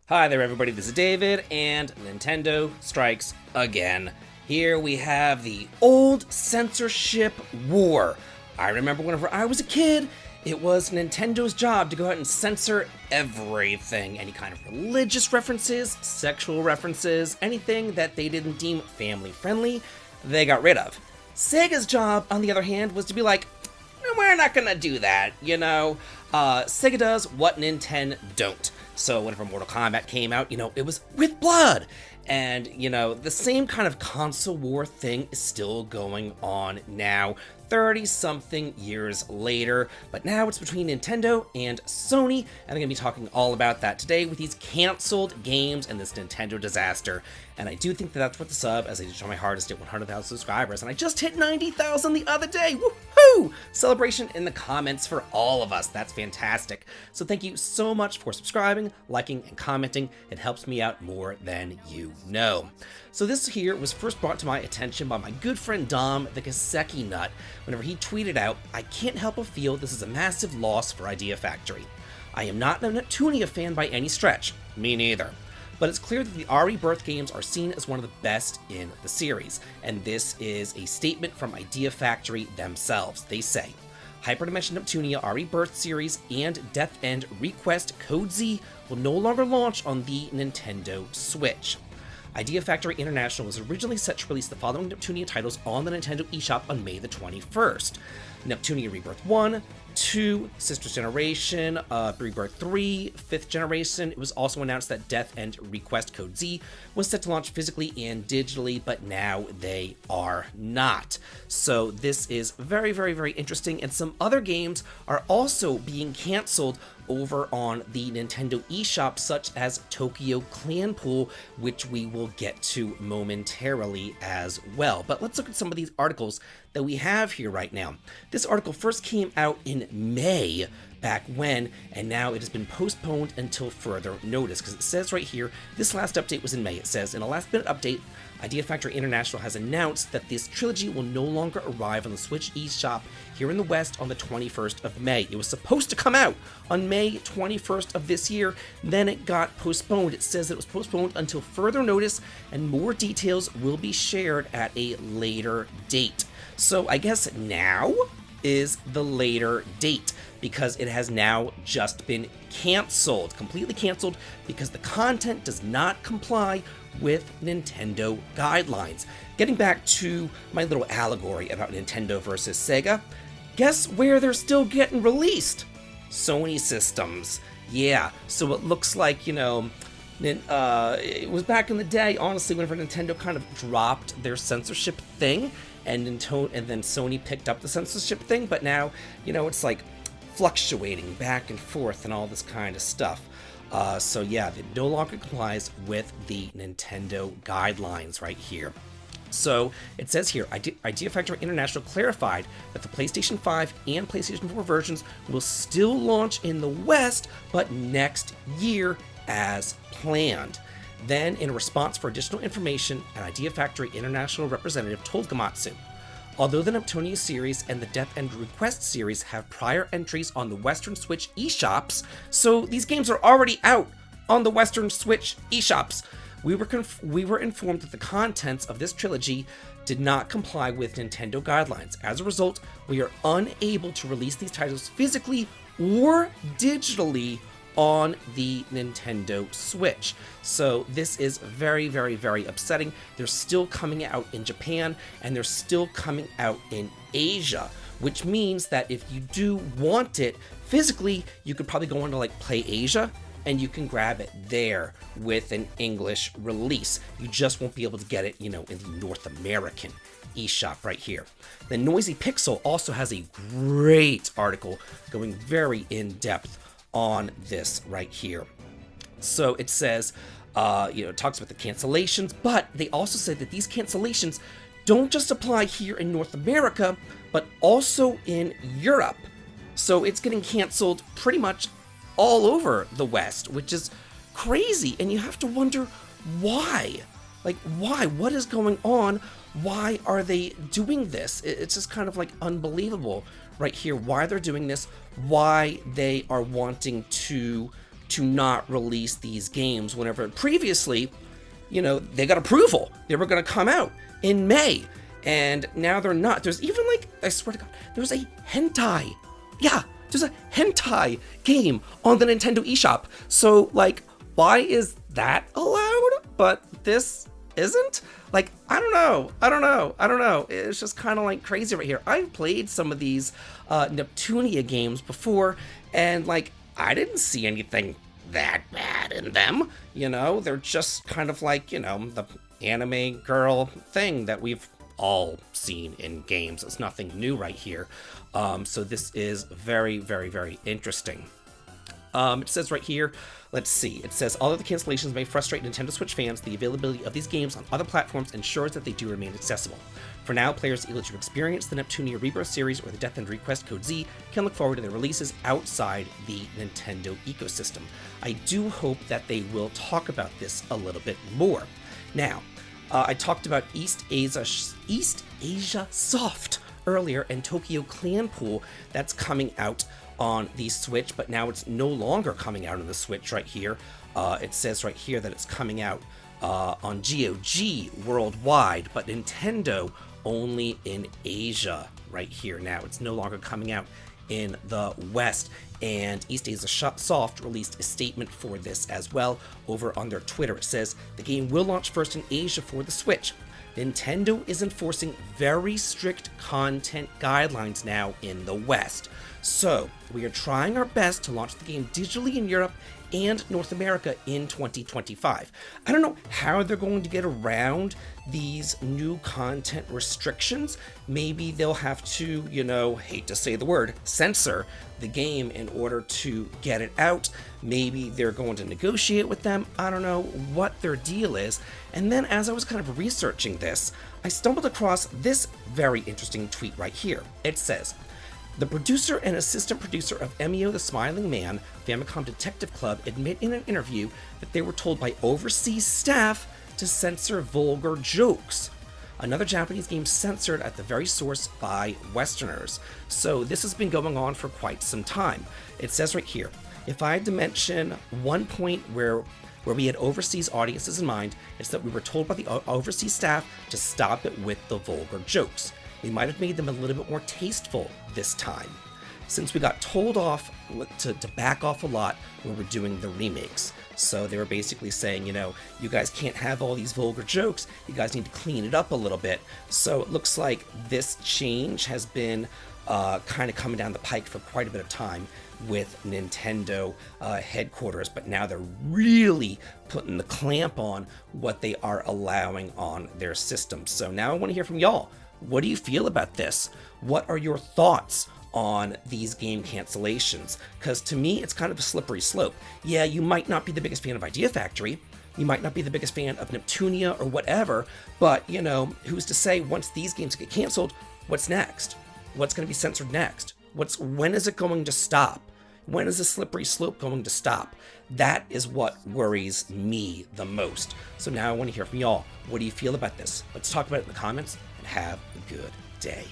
Hi there everybody, this is David, and Nintendo strikes again. Here we have the old censorship war. I remember whenever I was a kid, it was Nintendo's job to go out and censor everything. Any kind of religious references, sexual references, anything that they didn't deem family friendly, they got rid of. Sega's job, on the other hand, was to be like, we're not gonna do that, you know? Sega does what Nintendo don't. So whenever Mortal Kombat came out, it was with blood. And, the same kind of console war thing is still going on now, 30-something years later. But now it's between Nintendo and Sony, and I'm going to be talking all about that today with these canceled games and this Nintendo disaster. And I do think that that's worth the sub, as I did try my hardest to hit 100,000 subscribers, and I just hit 90,000 the other day. Woohoo! Celebration in the comments for all of us. That's fantastic. So thank you so much for subscribing, liking, and commenting. It helps me out more than you know. So this here was first brought to my attention by my good friend Dom, the Kaseki Nut, whenever he tweeted out, "I can't help but feel this is a massive loss for Idea Factory. I am not a Neptunia fan by any stretch. Me neither. But it's clear that the Rebirth games are seen as one of the best in the series, and this is a statement from Idea Factory themselves. They say, Hyperdimension Neptunia Rebirth series and Death End Request Code Z will no longer launch on the Nintendo Switch. Idea Factory International was originally set to release the following Neptunia titles on the Nintendo eShop on May the 21st. Neptunia Rebirth 1, 2, Sisters Generation, Rebirth 3, 5th Generation. It was also announced that Death End Request Code Z was set to launch physically and digitally, but now they are not. So this is very, very, very interesting, and some other games are also being canceled over on the Nintendo eShop, such as Tokyo Clanpool, which we will get to momentarily as well. But let's look at some of these articles that we have here right now. This article first came out in May back when, and now it has been postponed until further notice, because it says right here, this last update was in May. It says, in a last minute update, Idea Factory International has announced that this trilogy will no longer arrive on the Switch eShop here in the West on the 21st of May. It was supposed to come out on May 21st of this year, then it got postponed. It says it was postponed until further notice, and more details will be shared at a later date. So I guess now is the later date, because it has now just been canceled, completely canceled, because the content does not comply with Nintendo guidelines. Getting back to my little allegory about Nintendo versus Sega, guess where they're still getting released? Sony systems. Yeah, so it looks like, it was back in the day, honestly, whenever Nintendo kind of dropped their censorship thing, and then Sony picked up the censorship thing, but now, it's like fluctuating back and forth and all this kind of stuff. So yeah, it no longer complies with the Nintendo guidelines right here. So it says here, Idea Factory International clarified that the PlayStation 5 and PlayStation 4 versions will still launch in the West, but next year as planned. Then, in response for additional information, an Idea Factory International representative told Gamatsu, although the Neptunia series and the Death End Request series have prior entries on the Western Switch eShops, so these games are already out on the Western Switch eShops, we were informed that the contents of this trilogy did not comply with Nintendo guidelines. As a result, we are unable to release these titles physically or digitally on the Nintendo Switch. So this is very, very, very upsetting. They're still coming out in Japan, and they're still coming out in Asia, which means that if you do want it physically, you could probably go into like Play Asia, and you can grab it there with an English release. You just won't be able to get it, in the North American eShop right here. The Noisy Pixel also has a great article going very in-depth on this right here. So it says, it talks about the cancellations, but they also say that these cancellations don't just apply here in North America, but also in Europe. So it's getting canceled pretty much all over the West, which is crazy. And you have to wonder why. Like, why? What is going on? Why are they doing this? It's just kind of like unbelievable right here, why they're doing this, why they are wanting to to not release these games whenever previously, they got approval. They were going to come out in May, and now they're not. There's even I swear to God, there's a hentai. Yeah, there's a hentai game on the Nintendo eShop. So why is that allowed, but this isn't? I don't know. It's just kind of crazy right here. I've played some of these Neptunia games before, and I didn't see anything that bad in them. They're just kind of the anime girl thing that we've all seen in games. It's nothing new right here. So this is very, very, very interesting. It says right here, let's see, it says, although the cancellations may frustrate Nintendo Switch fans, the availability of these games on other platforms ensures that they do remain accessible. For now, players eager to experience the Neptunia Rebirth series or the Death and Request Code Z can look forward to their releases outside the Nintendo ecosystem. I do hope that they will talk about this a little bit more. Now, I talked about East Asia Soft earlier, and Tokyo Clanpool that's coming out on the Switch, but now it's no longer coming out on the Switch right here. It says right here that it's coming out on GOG worldwide, but Nintendo only in Asia right here now. It's no longer coming out in the West, and East Asia Soft released a statement for this as well over on their Twitter. It says, the game will launch first in Asia for the Switch. Nintendo is enforcing very strict content guidelines now in the West. So, we are trying our best to launch the game digitally in Europe and North America in 2025. I don't know how they're going to get around these new content restrictions. Maybe they'll have to, hate to say the word, censor the game in order to get it out. Maybe they're going to negotiate with them. I don't know what their deal is. And then as I was kind of researching this, I stumbled across this very interesting tweet right here. It says, the producer and assistant producer of Emio the Smiling Man, Famicom Detective Club, admit in an interview that they were told by overseas staff to censor vulgar jokes. Another Japanese game censored at the very source by Westerners. So this has been going on for quite some time. It says right here, if I had to mention one point where we had overseas audiences in mind, it's that we were told by the overseas staff to stop it with the vulgar jokes. We might have made them a little bit more tasteful this time, since we got told off to back off a lot when we're doing the remakes. So they were basically saying, you guys can't have all these vulgar jokes, you guys need to clean it up a little bit. So it looks like this change has been kind of coming down the pike for quite a bit of time with Nintendo headquarters, but now they're really putting the clamp on what they are allowing on their system. So now I want to hear from y'all. What do you feel about this? What are your thoughts on these game cancellations? Because to me, it's kind of a slippery slope. Yeah, you might not be the biggest fan of Idea Factory, you might not be the biggest fan of Neptunia or whatever, but, who's to say once these games get canceled, what's next? What's going to be censored next? When is it going to stop? When is the slippery slope going to stop? That is what worries me the most. So now I want to hear from y'all. What do you feel about this? Let's talk about it in the comments, and have a good day.